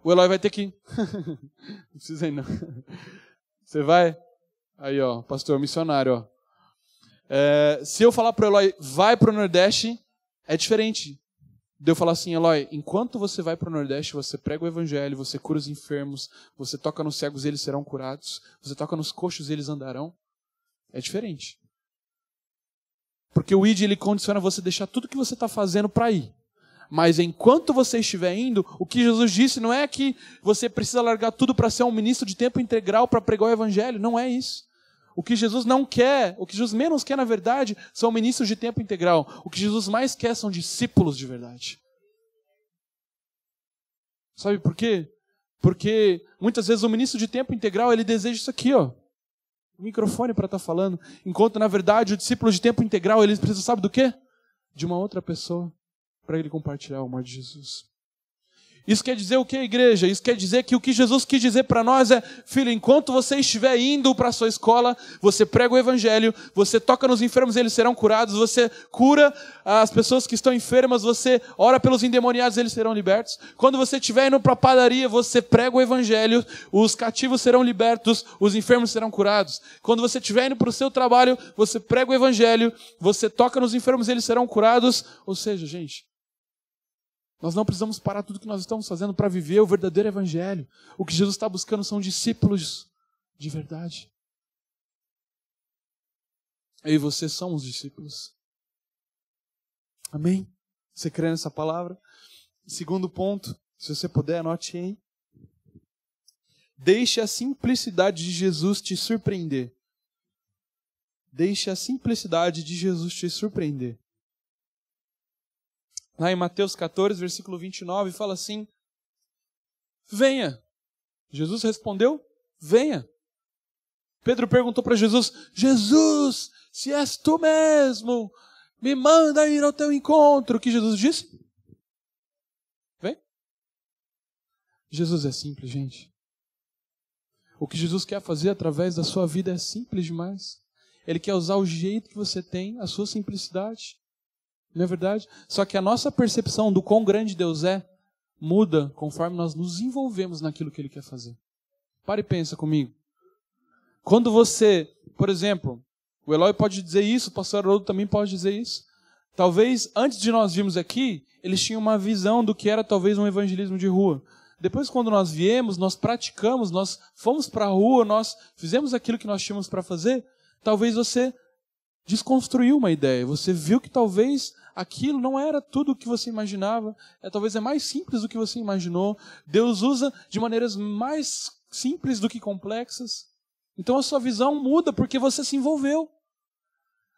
A: O Eloy vai ter que... Não precisa ir, não. Você vai? Aí, ó, pastor, missionário, ó. Se eu falar para o Eloy, vai para o Nordeste, é diferente. De eu falar assim, Eloy, enquanto você vai para o Nordeste, você prega o evangelho, você cura os enfermos, você toca nos cegos e eles serão curados, você toca nos coxos e eles andarão. É diferente. Porque o id, ele condiciona você a deixar tudo que você está fazendo para ir. Mas enquanto você estiver indo, o que Jesus disse não é que você precisa largar tudo para ser um ministro de tempo integral para pregar o evangelho. Não é isso. O que Jesus não quer, o que Jesus menos quer, na verdade, são ministros de tempo integral. O que Jesus mais quer são discípulos de verdade. Sabe por quê? Porque muitas vezes o ministro de tempo integral, ele deseja isso aqui, ó. O microfone para estar falando. Enquanto, na verdade, o discípulo de tempo integral, ele precisa, sabe do quê? De uma outra pessoa para ele compartilhar o amor de Jesus. Isso quer dizer o que, igreja? Isso quer dizer que o que Jesus quis dizer para nós é, filho, enquanto você estiver indo para a sua escola, você prega o evangelho, você toca nos enfermos e eles serão curados, você cura as pessoas que estão enfermas, você ora pelos endemoniados e eles serão libertos. Quando você estiver indo para a padaria, você prega o evangelho, os cativos serão libertos, os enfermos serão curados. Quando você estiver indo para o seu trabalho, você prega o evangelho, você toca nos enfermos e eles serão curados. Ou seja, gente, nós não precisamos parar tudo que nós estamos fazendo para viver o verdadeiro evangelho. O que Jesus está buscando são discípulos de verdade. Eu e você somos discípulos. Amém? Você crê nessa palavra? Segundo ponto, se você puder, anote aí. Deixe a simplicidade de Jesus te surpreender. Deixe a simplicidade de Jesus te surpreender. Lá em Mateus 14, versículo 29, fala assim, venha. Jesus respondeu, venha. Pedro perguntou para Jesus, Jesus, se és tu mesmo, me manda ir ao teu encontro. O que Jesus disse? Vem. Jesus é simples, gente. O que Jesus quer fazer através da sua vida é simples demais. Ele quer usar o jeito que você tem, a sua simplicidade. Não é verdade? Só que a nossa percepção do quão grande Deus é, muda conforme nós nos envolvemos naquilo que Ele quer fazer. Para e pensa comigo. Quando você, por exemplo, o Eloy pode dizer isso, o pastor Haroldo também pode dizer isso. Talvez, antes de nós virmos aqui, eles tinham uma visão do que era talvez um evangelismo de rua. Depois, quando nós viemos, nós praticamos, nós fomos para a rua, nós fizemos aquilo que nós tínhamos para fazer, talvez você desconstruiu uma ideia. Você viu que talvez aquilo não era tudo o que você imaginava. Talvez é mais simples do que você imaginou. Deus usa de maneiras mais simples do que complexas. Então a sua visão muda porque você se envolveu.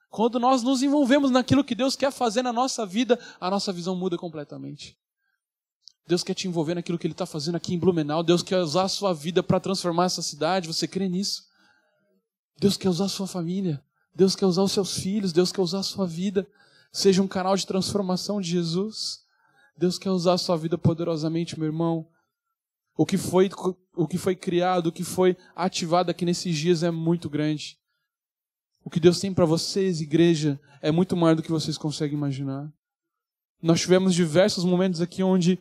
A: Quando nós nos envolvemos naquilo que Deus quer fazer na nossa vida, a nossa visão muda completamente. Deus quer te envolver naquilo que Ele está fazendo aqui em Blumenau. Deus quer usar a sua vida para transformar essa cidade. Você crê nisso? Deus quer usar a sua família. Deus quer usar os seus filhos. Deus quer usar a sua vida. Seja um canal de transformação de Jesus. Deus quer usar a sua vida poderosamente, meu irmão. O que foi criado, o que foi ativado aqui nesses dias é muito grande. O que Deus tem para vocês, igreja, é muito maior do que vocês conseguem imaginar. Nós tivemos diversos momentos aqui onde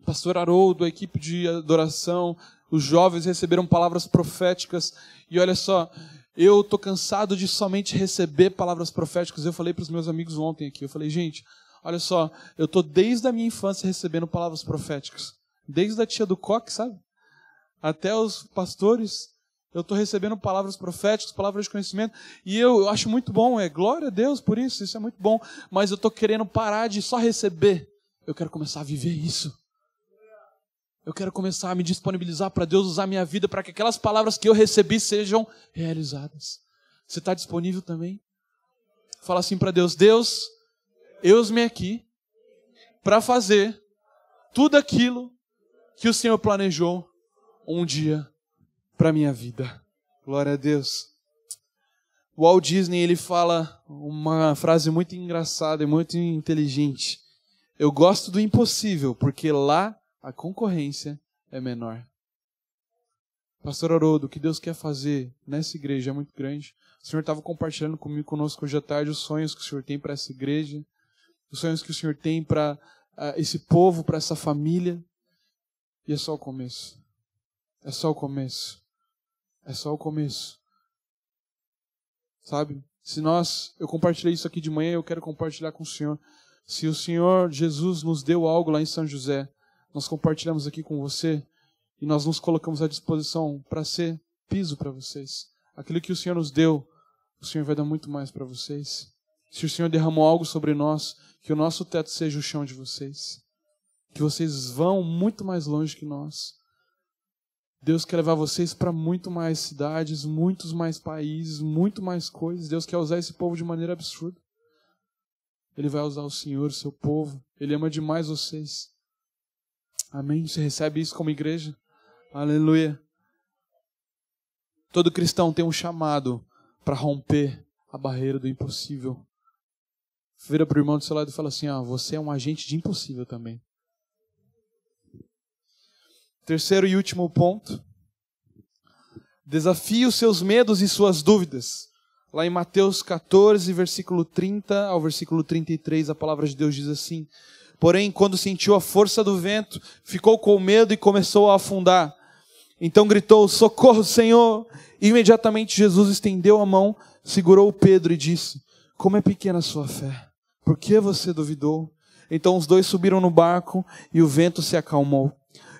A: o pastor Haroldo, a equipe de adoração, os jovens receberam palavras proféticas. E olha só, eu estou cansado de somente receber palavras proféticas. Eu falei para os meus amigos ontem aqui, eu falei, gente, olha só, eu estou desde a minha infância recebendo palavras proféticas. Desde a tia do coque, sabe? Até os pastores, eu estou recebendo palavras proféticas, palavras de conhecimento. E eu acho muito bom, glória a Deus por isso é muito bom. Mas eu estou querendo parar de só receber. Eu quero começar a viver isso. Eu quero começar a me disponibilizar para Deus usar a minha vida para que aquelas palavras que eu recebi sejam realizadas. Você está disponível também? Fala assim para Deus, Deus, eis-me aqui para fazer tudo aquilo que o Senhor planejou um dia para a minha vida. Glória a Deus. O Walt Disney, ele fala uma frase muito engraçada e muito inteligente. Eu gosto do impossível, porque lá a concorrência é menor. Pastor Haroldo, o que Deus quer fazer nessa igreja é muito grande. O Senhor estava compartilhando conosco hoje à tarde os sonhos que o Senhor tem para essa igreja, os sonhos que o Senhor tem para esse povo, para essa família. E é só o começo. É só o começo. É só o começo. Sabe? Eu compartilhei isso aqui de manhã, eu quero compartilhar com o Senhor. Se o Senhor Jesus nos deu algo lá em São José, nós compartilhamos aqui com você e nós nos colocamos à disposição para ser piso para vocês. Aquilo que o Senhor nos deu, o Senhor vai dar muito mais para vocês. Se o Senhor derramou algo sobre nós, que o nosso teto seja o chão de vocês. Que vocês vão muito mais longe que nós. Deus quer levar vocês para muito mais cidades, muitos mais países, muito mais coisas. Deus quer usar esse povo de maneira absurda. Ele vai usar o Senhor, o seu povo. Ele ama demais vocês. Amém? Você recebe isso como igreja? Aleluia. Todo cristão tem um chamado para romper a barreira do impossível. Vira para o irmão do seu lado e fala assim, você é um agente de impossível também. Terceiro e último ponto. Desafie os seus medos e suas dúvidas. Lá em Mateus 14, versículo 30 ao versículo 33, a palavra de Deus diz assim: porém, quando sentiu a força do vento, ficou com medo e começou a afundar. Então gritou, socorro, Senhor! E imediatamente Jesus estendeu a mão, segurou Pedro e disse, como é pequena a sua fé, por que você duvidou? Então os dois subiram no barco e o vento se acalmou.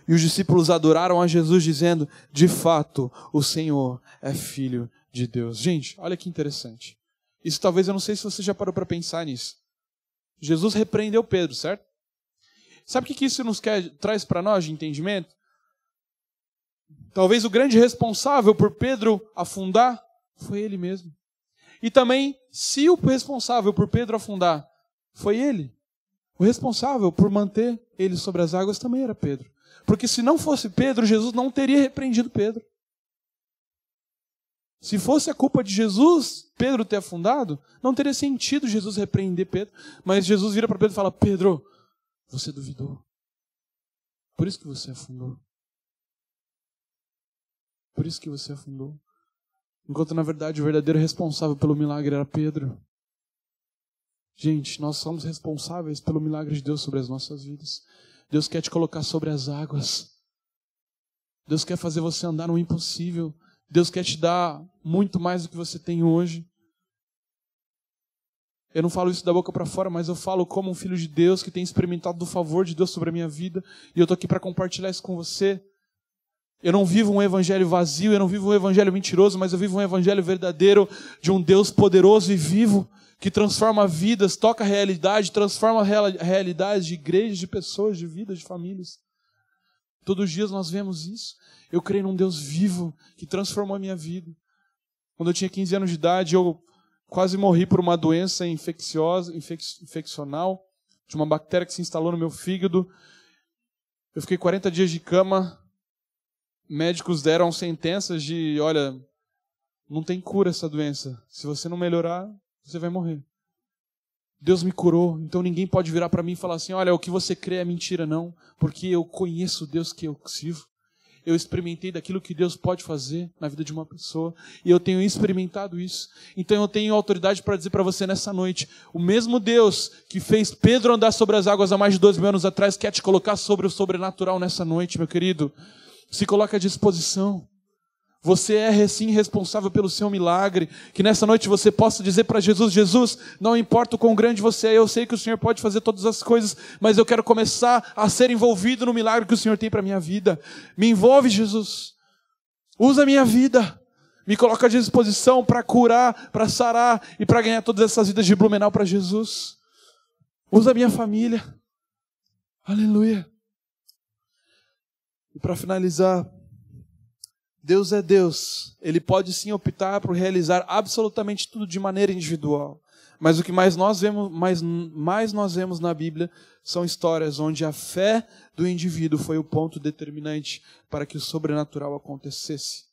A: E os discípulos adoraram a Jesus, dizendo, de fato, o Senhor é Filho de Deus. Gente, olha que interessante. Isso talvez, eu não sei se você já parou para pensar nisso. Jesus repreendeu Pedro, certo? Sabe o que isso traz para nós de entendimento? Talvez o grande responsável por Pedro afundar foi ele mesmo. E também, se o responsável por Pedro afundar foi ele, O responsável por manter ele sobre as águas também era Pedro. Porque se não fosse Pedro, Jesus não teria repreendido Pedro. Se fosse a culpa de Jesus, Pedro ter afundado, não teria sentido Jesus repreender Pedro. Mas Jesus vira para Pedro e fala: Pedro, você duvidou. Por isso que você afundou. Por isso que você afundou. Enquanto, na verdade, o verdadeiro responsável pelo milagre era Pedro. Gente, nós somos responsáveis pelo milagre de Deus sobre as nossas vidas. Deus quer te colocar sobre as águas. Deus quer fazer você andar no impossível. Deus quer te dar muito mais do que você tem hoje. Eu não falo isso da boca para fora, mas eu falo como um filho de Deus que tem experimentado do favor de Deus sobre a minha vida. E eu estou aqui para compartilhar isso com você. Eu não vivo um evangelho vazio, eu não vivo um evangelho mentiroso, mas eu vivo um evangelho verdadeiro de um Deus poderoso e vivo, que transforma vidas, toca a realidade, transforma a realidade de igrejas, de pessoas, de vidas, de famílias. Todos os dias nós vemos isso. Eu creio num Deus vivo que transformou a minha vida. Quando eu tinha 15 anos de idade, eu quase morri por uma doença infeccional, de uma bactéria que se instalou no meu fígado. Eu fiquei 40 dias de cama. Médicos deram sentenças de: olha, não tem cura essa doença. Se você não melhorar, você vai morrer. Deus me curou, então ninguém pode virar para mim e falar assim: olha, o que você crê é mentira, não. Porque eu conheço o Deus que eu sirvo. Eu experimentei daquilo que Deus pode fazer na vida de uma pessoa. E eu tenho experimentado isso. Então eu tenho autoridade para dizer para você nessa noite: o mesmo Deus que fez Pedro andar sobre as águas há mais de 2.000 anos atrás quer te colocar sobre o sobrenatural nessa noite, meu querido. Se coloque à disposição. Você é sim responsável pelo seu milagre. Que nessa noite você possa dizer para Jesus: Jesus, não importa o quão grande você é, eu sei que o Senhor pode fazer todas as coisas, mas eu quero começar a ser envolvido no milagre que o Senhor tem para a minha vida. Me envolve, Jesus. Usa a minha vida. Me coloca à disposição para curar, para sarar e para ganhar todas essas vidas de Blumenau para Jesus. Usa a minha família. Aleluia. E para finalizar, Deus é Deus. Ele pode sim optar por realizar absolutamente tudo de maneira individual. Mas o que mais nós vemos na Bíblia são histórias onde a fé do indivíduo foi o ponto determinante para que o sobrenatural acontecesse.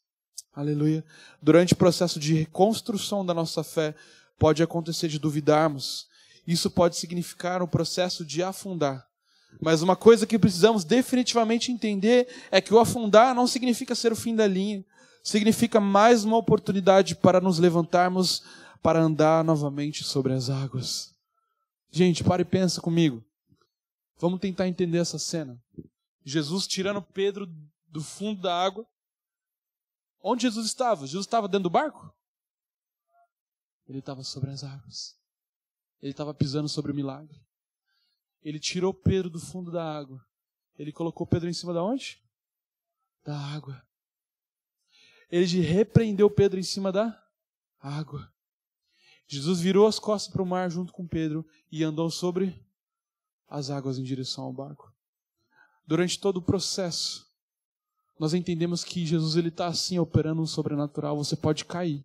A: Aleluia. Durante o processo de reconstrução da nossa fé, pode acontecer de duvidarmos. Isso pode significar um processo de afundar. Mas uma coisa que precisamos definitivamente entender é que o afundar não significa ser o fim da linha. Significa mais uma oportunidade para nos levantarmos, para andar novamente sobre as águas. Gente, para e pensa comigo. Vamos tentar entender essa cena. Jesus tirando Pedro do fundo da água. Onde Jesus estava? Jesus estava dentro do barco? Ele estava sobre as águas. Ele estava pisando sobre o milagre. Ele tirou Pedro do fundo da água. Ele colocou Pedro em cima da onde? Da água. Ele repreendeu Pedro em cima da água. Jesus virou as costas para o mar junto com Pedro e andou sobre as águas em direção ao barco. Durante todo o processo, nós entendemos que Jesus está assim operando um sobrenatural. Você pode cair.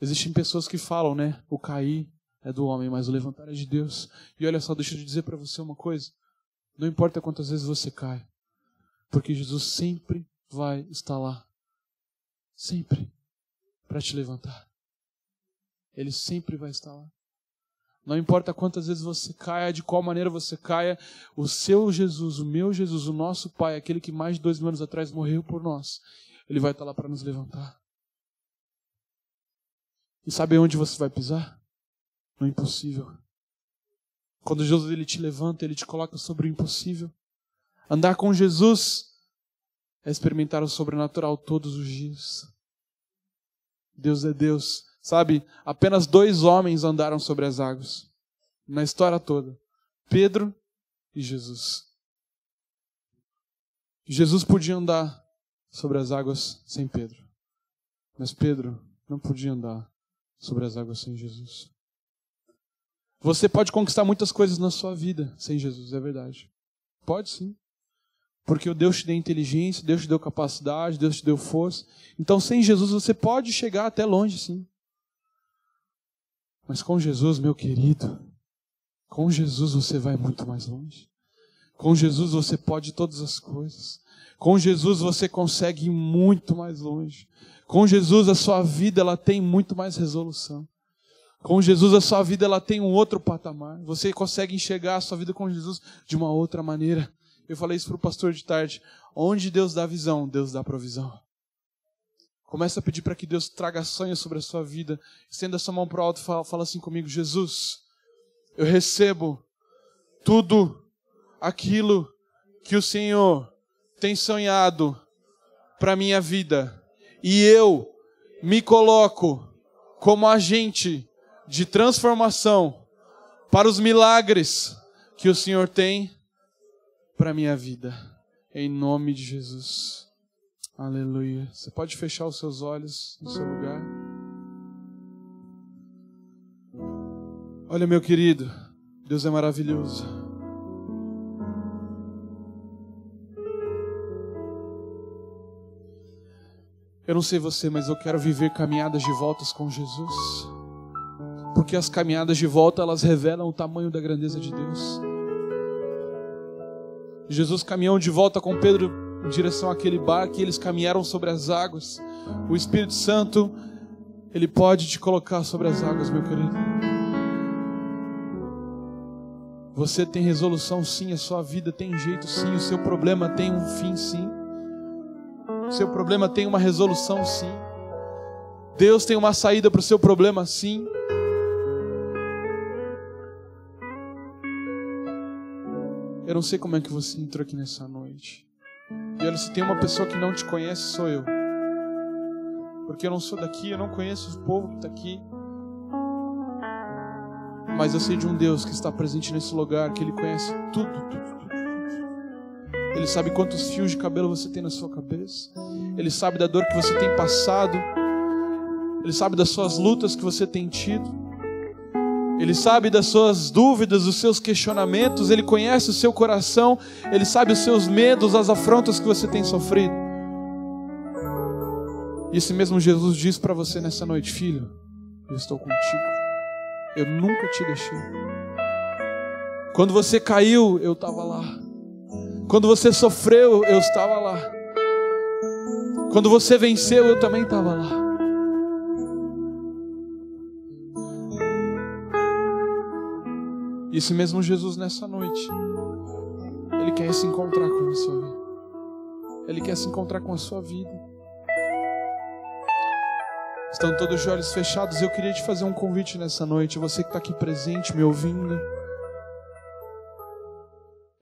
A: Existem pessoas que falam, né? O cair é do homem, mas o levantar é de Deus. E olha só, deixa eu dizer para você uma coisa. Não importa quantas vezes você cai, porque Jesus sempre vai estar lá. Sempre. Para te levantar. Ele sempre vai estar lá. Não importa quantas vezes você caia, de qual maneira você caia, o seu Jesus, o meu Jesus, o nosso Pai, aquele que mais de 2.000 anos atrás morreu por nós, Ele vai estar lá para nos levantar. E sabe onde você vai pisar? No impossível. Quando Jesus ele te levanta, Ele te coloca sobre o impossível. Andar com Jesus é experimentar o sobrenatural todos os dias. Deus é Deus. Sabe, apenas 2 homens andaram sobre as águas. Na história toda. Pedro e Jesus. Jesus podia andar sobre as águas sem Pedro. Mas Pedro não podia andar sobre as águas sem Jesus. Você pode conquistar muitas coisas na sua vida sem Jesus, é verdade. Pode sim. Porque Deus te deu inteligência, Deus te deu capacidade, Deus te deu força. Então sem Jesus você pode chegar até longe sim. Mas com Jesus, meu querido, Com Jesus você vai muito mais longe. Com Jesus você pode todas as coisas. Com Jesus você consegue ir muito mais longe. Com Jesus a sua vida ela tem muito mais resolução. Com Jesus a sua vida ela tem um outro patamar. Você consegue enxergar a sua vida com Jesus de uma outra maneira. Eu falei isso para o pastor de tarde. Onde Deus dá visão, Deus dá provisão. Começa a pedir para que Deus traga sonhos sobre a sua vida. Estenda a sua mão para o alto e fala assim comigo: Jesus, eu recebo tudo aquilo que o Senhor tem sonhado para a minha vida. E eu me coloco como agente de transformação para os milagres que o Senhor tem para a minha vida. Em nome de Jesus. Aleluia. Você pode fechar os seus olhos no seu lugar. Olha, meu querido, Deus é maravilhoso. Eu não sei você, mas eu quero viver caminhadas de voltas com Jesus. Porque as caminhadas de volta, elas revelam o tamanho da grandeza de Deus. Jesus caminhou de volta com Pedro em direção àquele barco e eles caminharam sobre as águas. O Espírito Santo, Ele pode te colocar sobre as águas, meu querido. Você tem resolução sim, a sua vida tem jeito sim, o seu problema tem um fim sim. O seu problema tem uma resolução sim. Deus tem uma saída para o seu problema sim. Eu não sei como é que você entrou aqui nessa noite. E olha, se tem uma pessoa que não te conhece, sou eu. Porque eu não sou daqui, eu não conheço o povo que está aqui. Mas eu sei de um Deus que está presente nesse lugar, que Ele conhece tudo. Ele sabe quantos fios de cabelo você tem na sua cabeça. Ele sabe da dor que você tem passado. Ele sabe das suas lutas que você tem tido. Ele sabe das suas dúvidas, dos seus questionamentos. Ele conhece o seu coração. Ele sabe os seus medos, as afrontas que você tem sofrido. E esse mesmo Jesus diz para você nessa noite: filho, eu estou contigo. Eu nunca te deixei. Quando você caiu, eu estava lá. Quando você sofreu, eu estava lá. Quando você venceu, eu também estava lá. E esse mesmo Jesus nessa noite, Ele quer se encontrar com a sua vida. Ele quer se encontrar com a sua vida. Estão todos os olhos fechados. Eu queria te fazer um convite nessa noite. Você que está aqui presente, me ouvindo.